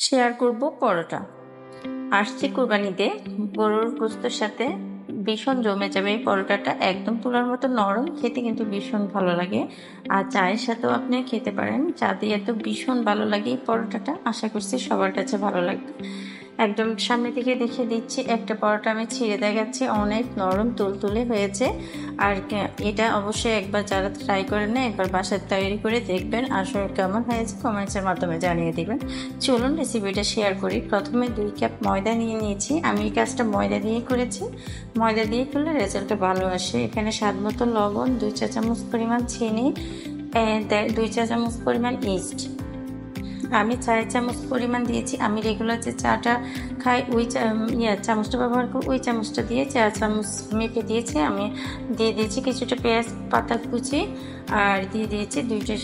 Share করব পরোটা। আসছে কুরবানিতে, গরুর গোস্তের সাথে ভীষণ জমে যাবে এই পরোটাটা। একদম তুলার মতো নরম, খেতে কিন্তু ভীষণ ভালো লাগে। আর চায়ের সাথেও আপনি খেতে পারেন, চা দিয়ে তো ভীষণ ভালো লাগে এই পরোটাটা। আশা করছি সবার কাছে ভালো লাগবে। একদম সামনে থেকে দেখে দিচ্ছি, একটা পরোটা আমি ছিঁড়ে দেখাচ্ছি, অনেক নরম তুলতুলে হয়েছে। আর এটা অবশ্যই একবার যারা ট্রাই করেন না, একবার বাসায় তৈরি করে দেখবেন, আসলে কেমন হয়েছে কমেন্টসের মাধ্যমে জানিয়ে দিবেন। চলুন রেসিপিটা শেয়ার করি। প্রথমে 2 কাপ ময়দা নিয়ে নিয়েছি। আমি এই কাজটা ময়দা দিয়ে করেছি। ময়দা দিয়ে করলে রেজাল্টটা ভালো আসে। এখানে স্বাদ মতো লবণ, 2 চা চামচ পরিমাণ চিনি, 2 চা চামচ পরিমাণ ইস্ট। আমি 4 চামচ পরিমাণ দিয়েছি। আমি রেগুলার যে চাটা খাই ওই চামচটা ব্যবহার করি, ওই চামচটা দিয়ে 4 চামচ মেপে দিয়েছি। আমি দিয়ে দিয়েছি কিছুটা পেঁয়াজ পাতা কুচি, আর দিয়ে দিয়েছি 2টা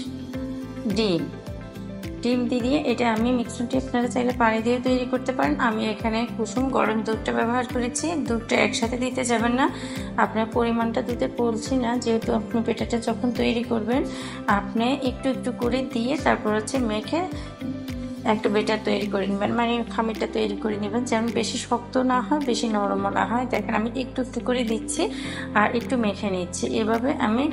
ডিম দিয়ে এটা আমি মিক্সচারটি আপনারা চাইলে পানি দিয়ে তৈরি করতে পারেন। আমি এখানে কুসুম গরম দুধটা ব্যবহার করেছি। দুধটা একসাথে দিতে যাবেন না, আপনার পরিমাণটা দিতে বলছি না, যেহেতু আপনি পেটাটা যখন তৈরি করবেন আপনি একটু একটু করে দিয়ে তারপর মেখে একটা বেটার তৈরি করে নেবেন, মানে খামিরটা তৈরি করে নেবেন, যেন বেশি শক্ত না হয় বেশি নরমও না হয়। দেখেন আমি একটু একটু করে দিচ্ছি আর একটু মেখে নিচ্ছি। এভাবে আমি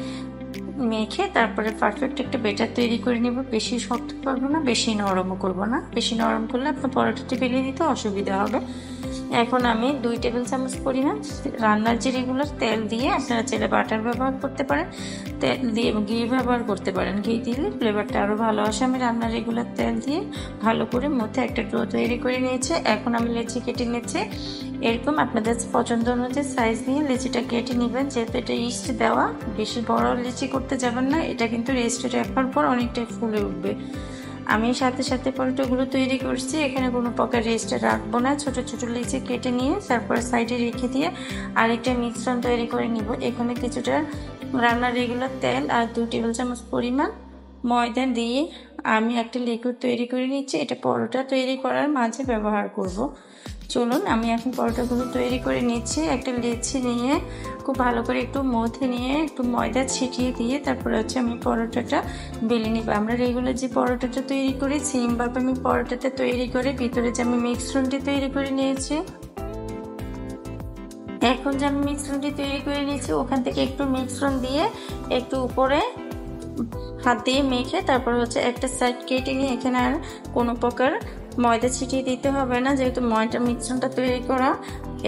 মেখে তারপরে পারফেক্ট একটা বেটার তৈরি করে নিব। বেশি শক্ত করবো না, বেশি নরমও করবো না। বেশি নরম করলে আপনার পরোটাটি বেলে দিতে অসুবিধা হবে। এখন আমি 2 টেবিল চামচ পরিমাণ রান্নার যে রেগুলার তেল দিয়ে, আপনারা চাইলে বাটার ব্যবহার করতে পারেন, তেল দিয়ে ঘি ব্যবহার করতে পারেন। ঘি দিলে ফ্লেভারটা আরও ভালো আসে। আমি রান্নার রেগুলার তেল দিয়ে ভালো করে মধ্যে একটা ডো তৈরি করে নিয়েছি। এখন আমি লেচি কেটে নিচ্ছি। এরকম আপনাদের পছন্দ অনুযায়ী সাইজ নিয়ে লেচিটা কেটে নেবেন। যেহেতু এটা ইস্ট দেওয়া, বেশি বড় লেচি করতে যাবেন না, এটা কিন্তু রেস্টে রাখার পর অনেকটাই ফুলে উঠবে। আমি সাথে সাথে পরোটাগুলো তৈরি করছি, এখানে কোনো প্রকার রেস্টে রাখবো না। ছোট ছোট লেচি কেটে নিয়ে তারপর সাইডে রেখে দিয়ে আরেকটা মিশ্রণ তৈরি করে নিব। এখানে কিছুটা রান্নার রেগুলার তেল আর 2 টেবিল চামচ পরিমাণ ময়দা দিয়ে আমি একটা লিকুইড তৈরি করে নিচ্ছি। এটা পরোটা তৈরি করার মাঝে ব্যবহার করব। চলুন আমি এখন পরোটাগুলো তৈরি করে নিচ্ছি। একটা লেচি নিয়ে খুব ভালো করে একটু মধ্যে নিয়ে একটু ময়দা ছিটিয়ে দিয়ে তারপরে আমি পরোটাটা বেলে নিব। আমরা রেগুলার যে পরোটাটা তৈরি করি সেমভাবে আমি পরোটাটা তৈরি করে ভিতরে যে আমি মিশ্রণটি তৈরি করে নিয়েছি, এখন যে আমি মিশ্রণটি তৈরি করে নিয়েছি ওখান থেকে একটু মিশ্রণ দিয়ে একটু উপরে হাত দিয়ে মেখে তারপর একটা সাইড কেটে নিয়ে, এখানে আর কোনো প্রকার ময়দা ছিটিয়ে দিতে হবে না, যেহেতু ময়দা মিশ্রণটা তৈরি করা।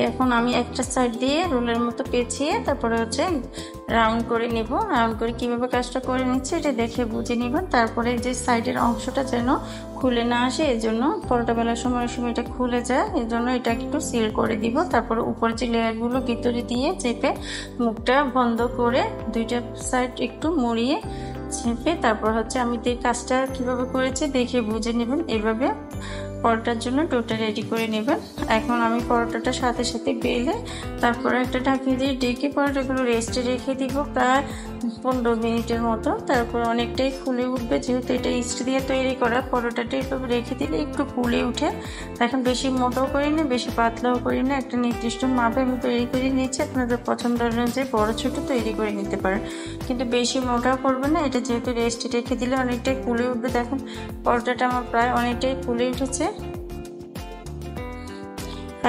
এখন আমি একটা সাইড দিয়ে রোলের মতো পেঁচিয়ে তারপরে রাউন্ড করে নিব। রাউন্ড করে কিভাবে কাজটা করে নিচ্ছে এটা দেখে বুঝে নিবেন। তারপরে যে সাইডের অংশটা যেন খুলে না আসে, এই জন্য পরোটা বেলার সময় এটা খুলে যায়, এই জন্য এটা একটু সিল করে দিব। তারপরে উপরে যে লেয়ারগুলো ভিতরে দিয়ে চেপে মুখটা বন্ধ করে 2টা সাইড একটু মুড়িয়ে চেপে তারপর আমি কাজটা কিভাবে করেছি দেখে বুঝে নেবেন। এভাবে পরোটার জন্য ডোটা রেডি করে নেবেন। এখন আমি পরোটাটা সাথে সাথে বেলে তারপরে একটা ঢাকি দিয়ে ডেকে পরোটাগুলো রেস্টে রেখে দিব প্রায় 15 মিনিটের মতো। তারপর অনেকটাই ফুলে উঠবে, যেহেতু এটা ইস্ট দিয়ে তৈরি করা। পরোটাটা এভাবে রেখে দিলে একটু ফুলে উঠে। এখন বেশি মোটাও করি না, বেশি পাতলাও করি না, একটা নির্দিষ্ট মাপে আমি তৈরি করে নিচ্ছি। আপনাদের পছন্দ অনুযায়ী বড় ছোট তৈরি করে নিতে পারেন, কিন্তু বেশি মোটাও করবে না। এটা যেহেতু রেস্টে রেখে দিলে অনেকটাই ফুলে উঠবে। দেখুন পরোটাটা আমার প্রায় অনেকটাই ফুলে উঠেছে।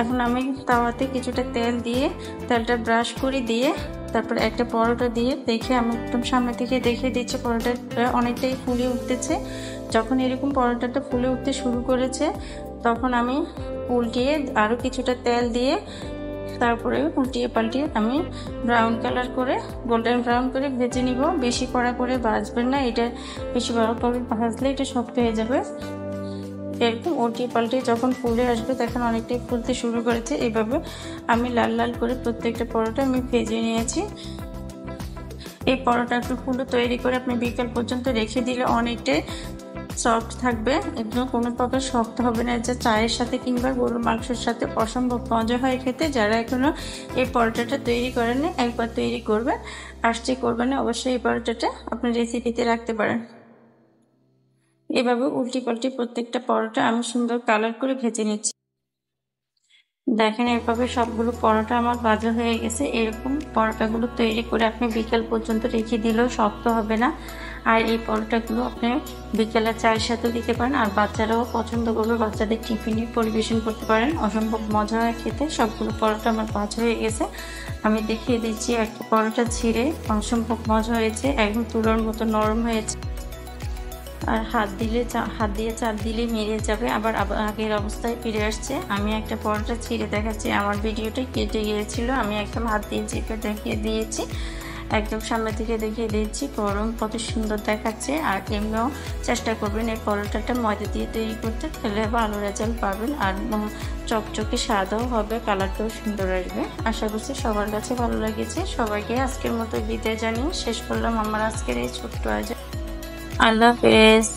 এখন আমি তাওয়াতে কিছুটা তেল দিয়ে তেলটা ব্রাশ করে দিয়ে তারপরে একটা পরোটা দিয়ে দেখে আমি একদম সামনে থেকে দেখে দিচ্ছি পরোটাটা অনেকটাই ফুলে উঠতেছে। যখন এরকম পরোটাটা ফুলে উঠতে শুরু করেছে তখন আমি উল্টিয়ে আরও কিছুটা তেল দিয়ে তারপরে উল্টিয়ে পাল্টিয়ে আমি ব্রাউন কালার করে গোল্ডেন ব্রাউন করে ভেজে নিব। বেশি কড়া করে ভাজবেন না, এটা বেশি বড় করে ভাজলে এটা শক্ত হয়ে যাবে। এরকম উল্টিয়ে পাল্টিয়ে যখন ফুলে আসবে তখন অনেকটাই ফুলতে শুরু করেছে। এইভাবে আমি লাল লাল করে প্রত্যেকটা পরোটা আমি ভেজে নিয়েছি। এই পরোটা একটু ফুলো তৈরি করে আপনি বিকাল পর্যন্ত রেখে দিলে অনেকটাই সফট থাকবে, একদম কোনো প্রকার শক্ত হবে না। যা চায়ের সাথে কিংবা গরুর মাংসের সাথে অসম্ভব মজা হয় খেতে। যারা এখনো এই পরোটাটা তৈরি করেন একবার তৈরি করবেন, আসছে করবেন অবশ্যই এই পরোটাটা আপনি রেসিপিতে রাখতে পারেন। এভাবে উল্টি পাল্টি প্রত্যেকটা পরোটা আমি সুন্দর কালার করে ভেজে নিচ্ছি। দেখেন এভাবে সবগুলো পরোটা আমার ভাজা হয়ে গেছে। এরকম পরোটাগুলো তৈরি করে আপনি বিকাল পর্যন্ত রেখে দিলেও শক্ত হবে না। আর এই পরোটাগুলো আপনি বিকেলে চায়ের সাথেও দিতে পারেন, আর বাচ্চারাও পছন্দ করবে, বাচ্চাদের টিফিনে পরিবেশন করতে পারেন। অসম্ভব মজা হয় খেতে। সবগুলো পরোটা আমার ভাজা হয়ে গেছে। আমি দেখিয়ে দিচ্ছি একটা পরোটা ছিঁড়ে। অসম্ভব মজা হয়েছে, একদম তুলোর মতো নরম হয়েছে। আর হাত দিয়ে চাপ দিলে মেরে যাবে, আবার আগের অবস্থায় ফিরে আসছে। আমি একটা পরোটা ছিঁড়ে দেখাচ্ছি। আমার ভিডিওটা কেটে গিয়েছিল, আমি একদম হাত দিয়ে চেপে দেখিয়ে দিয়েছি, একদম সামনে থেকে দেখিয়ে দিয়েছি। গরম কত সুন্দর দেখাচ্ছে। আর এমনিও চেষ্টা করবেন এই পরোটাটা ময়দা দিয়ে তৈরি করতে, তাহলে ভালো রেজাল্ট পাবেন। আর চকচকে স্বাদও হবে, কালারটাও সুন্দর আসবে। আশা করছি সবার কাছে ভালো লেগেছে। সবাইকে আজকের মতো বিদায় জানিয়ে শেষ করলাম আমার আজকের এই ছোট্ট আয়োজন। আল্লাহ হাফেজ।